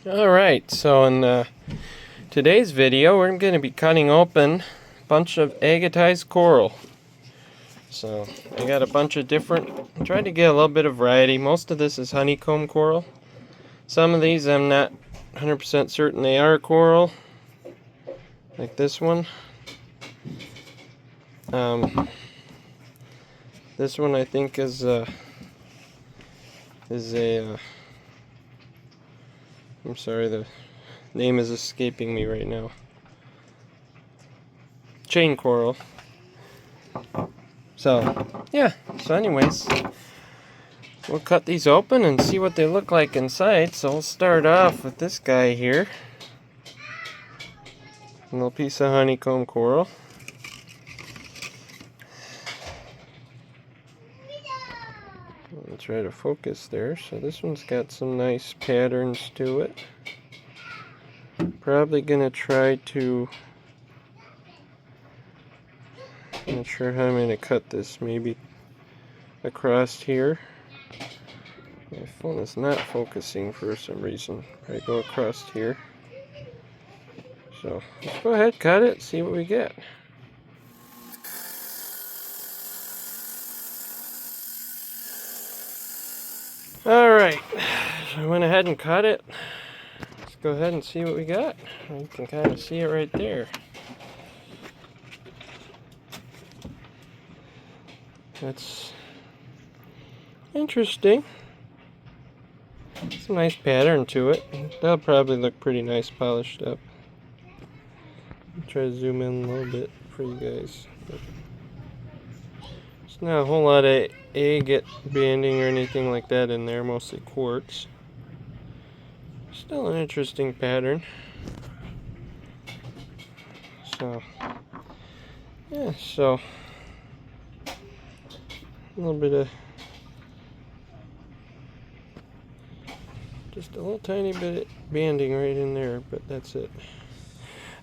Alright, so in today's video we're going to be cutting open a bunch of agatized coral. So I got a bunch of different, I'm trying to get a little bit of variety. Most of this is honeycomb coral. Some of these I'm not 100% certain they are coral, like this one. This one I think is a I'm sorry, the name is escaping me right now. Chain coral. So, yeah. So anyways, we'll cut these open and see what they look like inside. So we'll start off with this guy here. A little piece of honeycomb coral. I'll try to focus there. So this one's got some nice patterns to it. Probably gonna try to, I'm not sure how I'm gonna cut this. Maybe across here. My phone is not focusing for some reason. I go across here. So let's go ahead, cut it, see what we get. Alright, so I went ahead and cut it. Let's go ahead and see what we got. You can kind of see it right there. That's interesting. It's a nice pattern to it. That'll probably look pretty nice polished up. I'll try to zoom in a little bit for you guys. There's not a whole lot of agate banding or anything like that in there, mostly quartz. Still an interesting pattern. So, yeah, so a little bit of, just a little tiny bit of banding right in there, but that's it.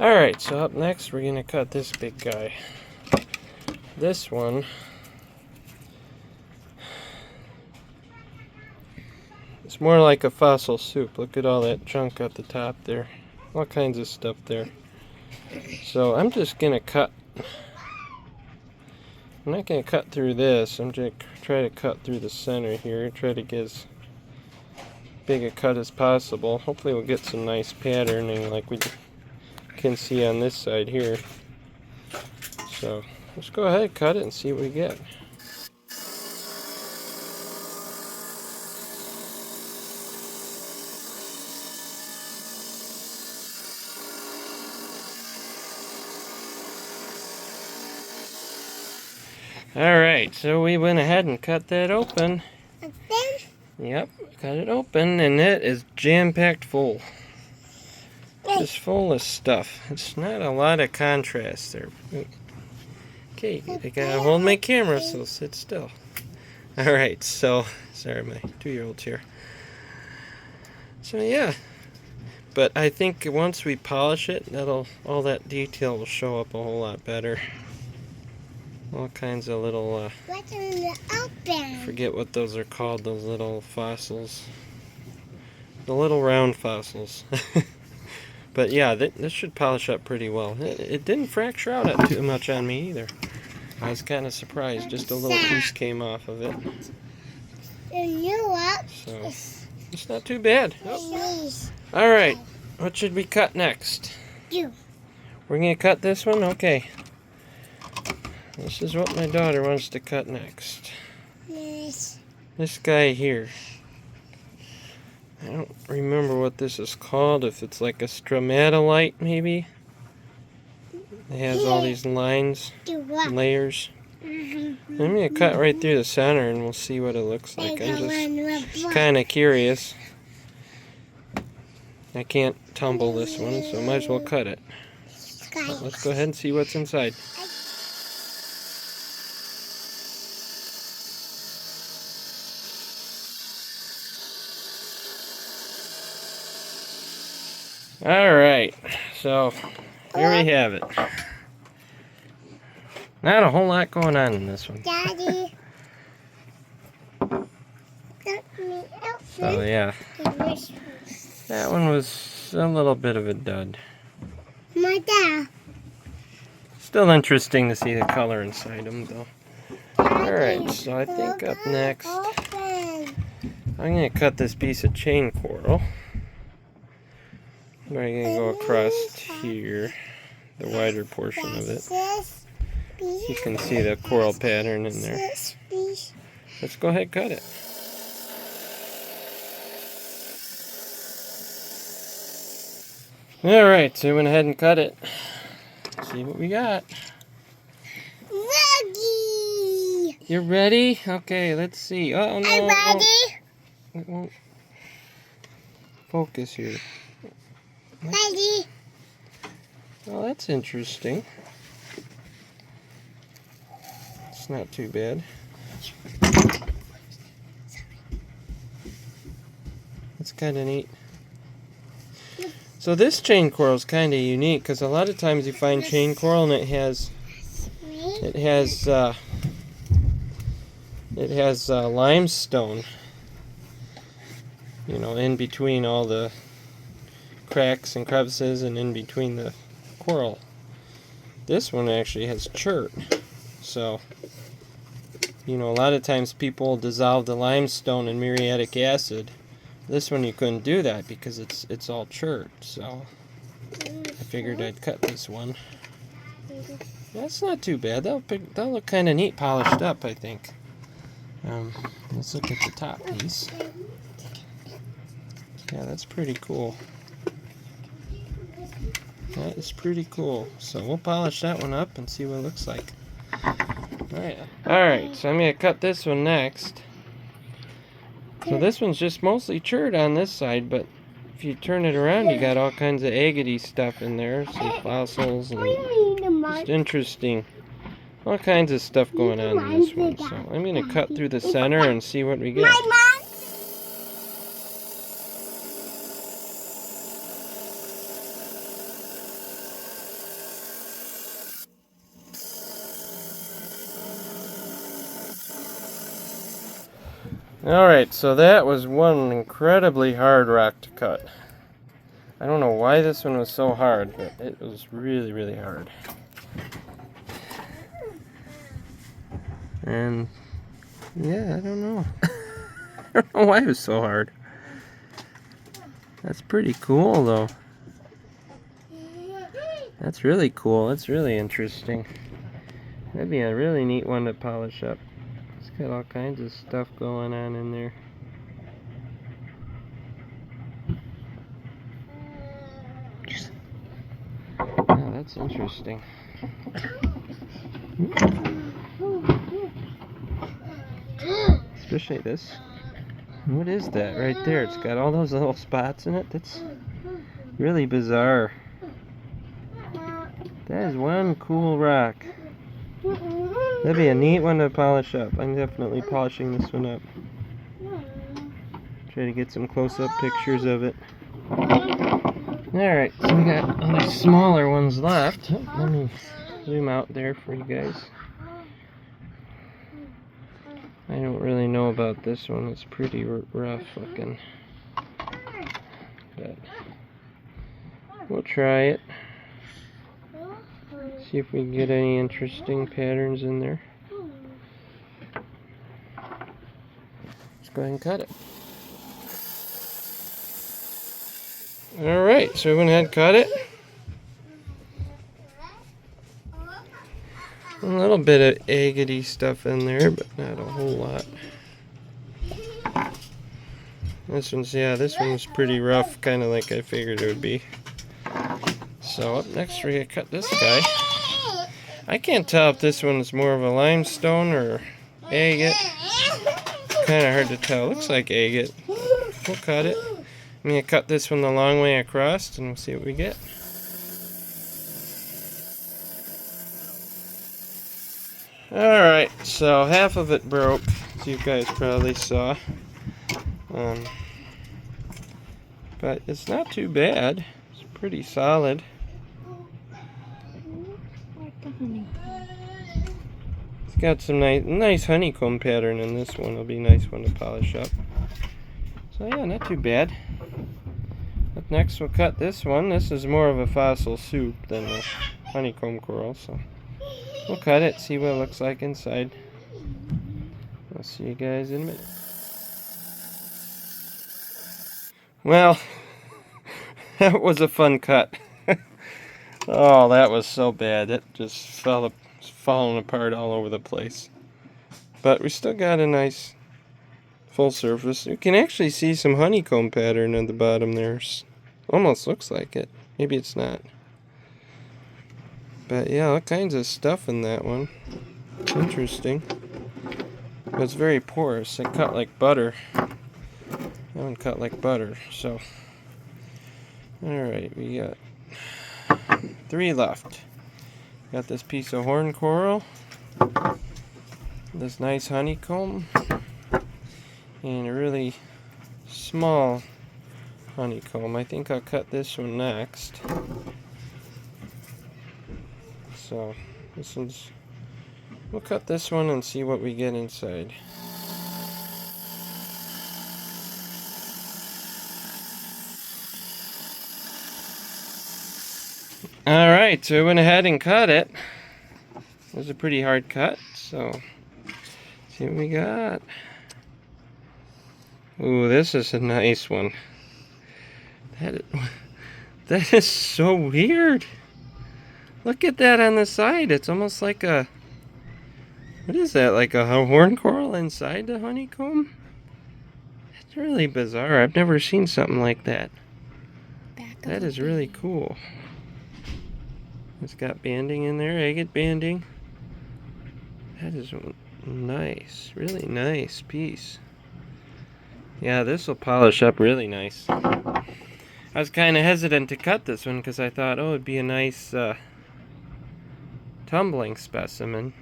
Alright, so up next we're going to cut this big guy. This one, it's more like a fossil soup. Look at all that junk at the top there. All kinds of stuff there. So I'm just going to cut. I'm not going to cut through this. I'm just going to try to cut through the center here. Try to get as big a cut as possible. Hopefully we'll get some nice patterning like we can see on this side here. So let's go ahead and cut it and see what we get. Alright, so we went ahead and cut that open. Yep, cut it open, and it is jam-packed full. Just full of stuff. It's not a lot of contrast there. Okay, I gotta hold my camera, so sit still. Alright, so, sorry, my 2-year-old's here. So yeah, but I think once we polish it, all that detail will show up a whole lot better. All kinds of little, what's in the open? Forget what those are called, those little fossils. The little round fossils. But yeah, this should polish up pretty well. It didn't fracture out too much on me either. I was kind of surprised. Just a little piece came off of it. So, it's not too bad. Oh. Alright, what should we cut next? We're going to cut this one? Okay. This is what my daughter wants to cut next. This guy here. I don't remember what this is called, if it's like a stromatolite maybe. It has all these lines, layers. I'm going to cut right through the center and we'll see what it looks like. I'm just kind of curious. I can't tumble this one, so I might as well cut it. But let's go ahead and see what's inside. Alright, so here we have it. Not a whole lot going on in this one. Daddy. So yeah. That one was a little bit of a dud. My dad. Still interesting to see the color inside them, though. Alright, so I think up next, I'm going to cut this piece of chain coral. I'm going to go across here, the wider portion of it. You can see the coral pattern in there. Let's go ahead and cut it. Alright, so we went ahead and cut it. Let's see what we got. Ready. You're ready? Okay, let's see. Oh no. I'm ready. It won't focus here. Ready. Well, that's interesting. It's not too bad. It's kind of neat. So this chain coral is kind of unique because a lot of times you find chain coral and it has limestone, you know, in between all the cracks and crevices and in between the coral. This one actually has chert. So, you know, a lot of times people dissolve the limestone in muriatic acid. This one you couldn't do that because it's all chert. So I figured I'd cut this one. That's not too bad. That'll look kind of neat, polished up, I think. Let's look at the top piece. Yeah, that's pretty cool. That is pretty cool. So we'll polish that one up and see what it looks like. Alright, so I'm going to cut this one next. So this one's just mostly chert on this side, but if you turn it around, you got all kinds of agate stuff in there. Some fossils and just interesting. All kinds of stuff going on in this one. So I'm going to cut through the center and see what we get. Alright, so that was one incredibly hard rock to cut. I don't know why this one was so hard, but it was really, really hard. And yeah, I don't know. I don't know why it was so hard. That's pretty cool though. That's really cool. That's really interesting. That'd be a really neat one to polish up. It's got all kinds of stuff going on in there. Oh, that's interesting. Especially this. What is that right there? It's got all those little spots in it. That's really bizarre. That is one cool rock. That'd be a neat one to polish up. I'm definitely polishing this one up. Try to get some close-up pictures of it. Alright, so we got other smaller ones left. Let me zoom out there for you guys. I don't really know about this one. It's pretty rough looking. But we'll try it. See if we can get any interesting patterns in there. Let's go ahead and cut it. Alright, so we went ahead and cut it. A little bit of agate stuff in there, but not a whole lot. This one's pretty rough, kind of like I figured it would be. So up next we're going to cut this guy. I can't tell if this one is more of a limestone or agate. Kind of hard to tell. Looks like agate. We'll cut it. I'm going to cut this one the long way across and we'll see what we get. Alright, so half of it broke, as you guys probably saw. But it's not too bad. It's pretty solid. It's got some nice honeycomb pattern in this one. It'll be a nice one to polish up. So yeah, not too bad. up next we'll cut this one. This is more of a fossil soup than a honeycomb coral, so we'll cut it, see what it looks like inside. I'll see you guys in a minute. Well, that was a fun cut. Oh, that was so bad. It just falling apart all over the place. But we still got a nice full surface. You can actually see some honeycomb pattern at the bottom there. Almost looks like it. Maybe it's not. But yeah, all kinds of stuff in that one. Interesting. But it's very porous. It cut like butter. That one cut like butter. So, alright, we got 3 left. Got this piece of horn coral, this nice honeycomb, and a really small honeycomb. I think I'll cut this one next. So we'll cut this one and see what we get inside. Alright, so I went ahead and cut it. It was a pretty hard cut, so see what we got. Ooh, this is a nice one. That is so weird. Look at that on the side. It's almost like a... What is that? Like a horn coral inside the honeycomb? It's really bizarre. I've never seen something like that. That is really cool. It's got banding in there, agate banding. That is nice. Really nice piece. Yeah, this will polish up really nice. I was kind of hesitant to cut this one because I thought, oh, it'd be a nice tumbling specimen.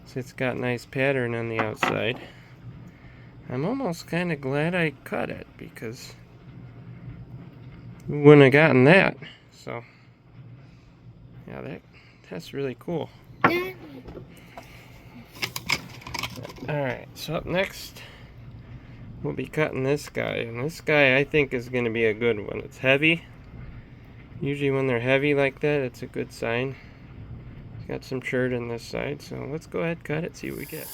So it's got nice pattern on the outside. I'm almost kind of glad I cut it because we wouldn't have gotten that. So, yeah, that's really cool. Alright, so up next we'll be cutting this guy, and this guy I think is going to be a good one. It's heavy. Usually when they're heavy like that, it's a good sign. It's got some chert on this side, so let's go ahead and cut it, see what we get.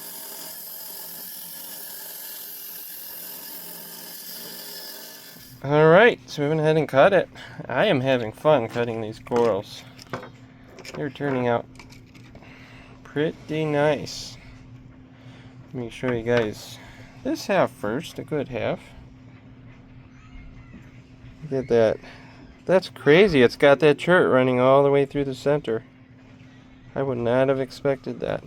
Alright, so we went ahead and cut it. I am having fun cutting these corals. They're turning out pretty nice. Let me show you guys this half first, a good half. Look at that. That's crazy. It's got that chert running all the way through the center. I would not have expected that.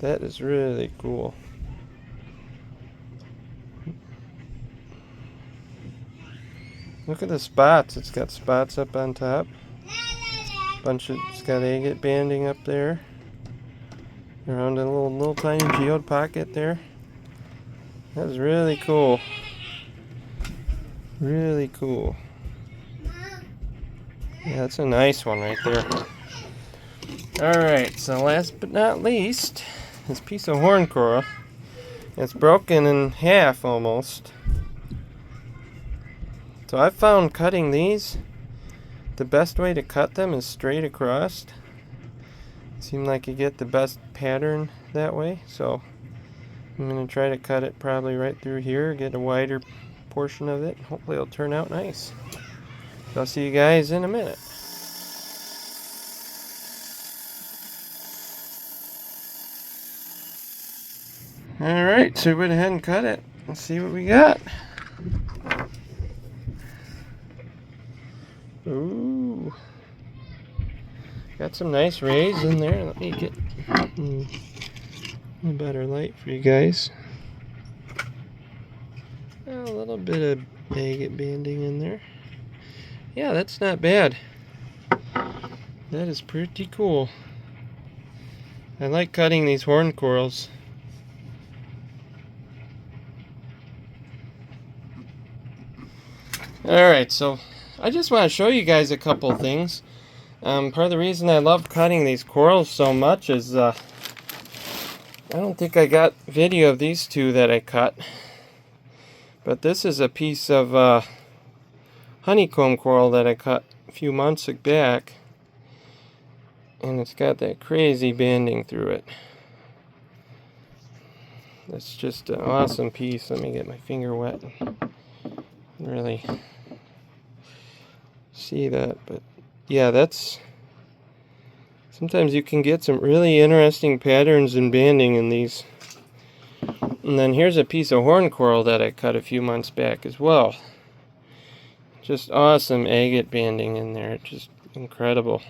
That is really cool. Look at the spots. It's got spots up on top. It's got agate banding up there. Around a little tiny geode pocket there. That is really cool. Really cool. Yeah, that's a nice one right there. Alright, so last but not least, this piece of horn coral. It's broken in half almost. So I've found cutting these, the best way to cut them is straight across. Seems like you get the best pattern that way, so I'm going to try to cut it probably right through here, get a wider portion of it. Hopefully it'll turn out nice. So I'll see you guys in a minute. Alright, so we went ahead and cut it. Let's see what we got. Ooh. Got some nice rays in there. Let me get a better light for you guys. A little bit of agate banding in there. Yeah, that's not bad. That is pretty cool. I like cutting these horn corals. Alright, so I just want to show you guys a couple things. Part of the reason I love cutting these corals so much is I don't think I got video of these two that I cut. But this is a piece of honeycomb coral that I cut a few months back. And it's got that crazy banding through it. That's just an awesome piece. Let me get my finger wet and really see that. But yeah, that's... Sometimes you can get some really interesting patterns and banding in these. And then here's a piece of horn coral that I cut a few months back as well. Just awesome agate banding in there. Just incredible.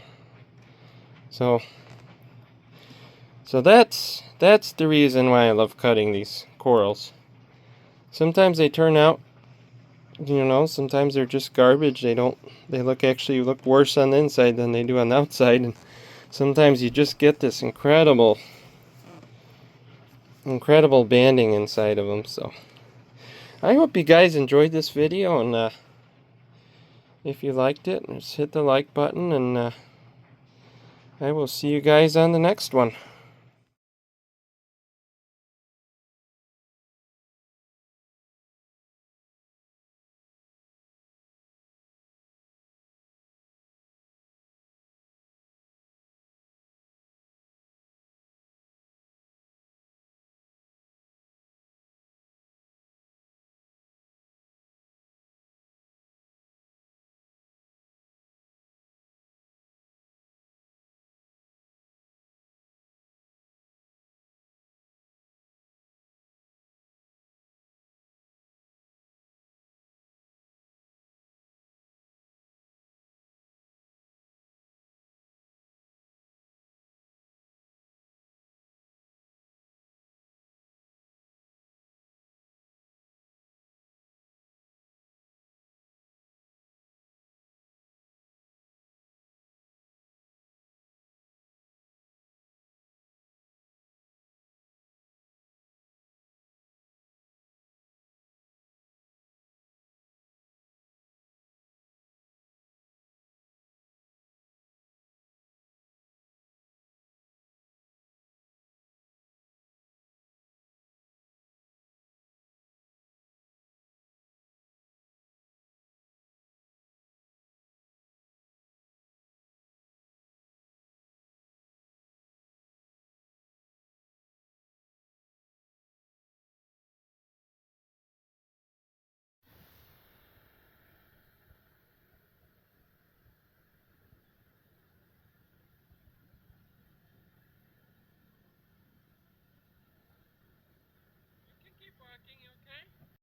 So that's the reason why I love cutting these corals. Sometimes they turn out, you know, sometimes they're just garbage. They actually look worse on the inside than they do on the outside. And sometimes you just get this incredible banding inside of them. So I hope you guys enjoyed this video, and if you liked it, just hit the like button, and I will see you guys on the next one.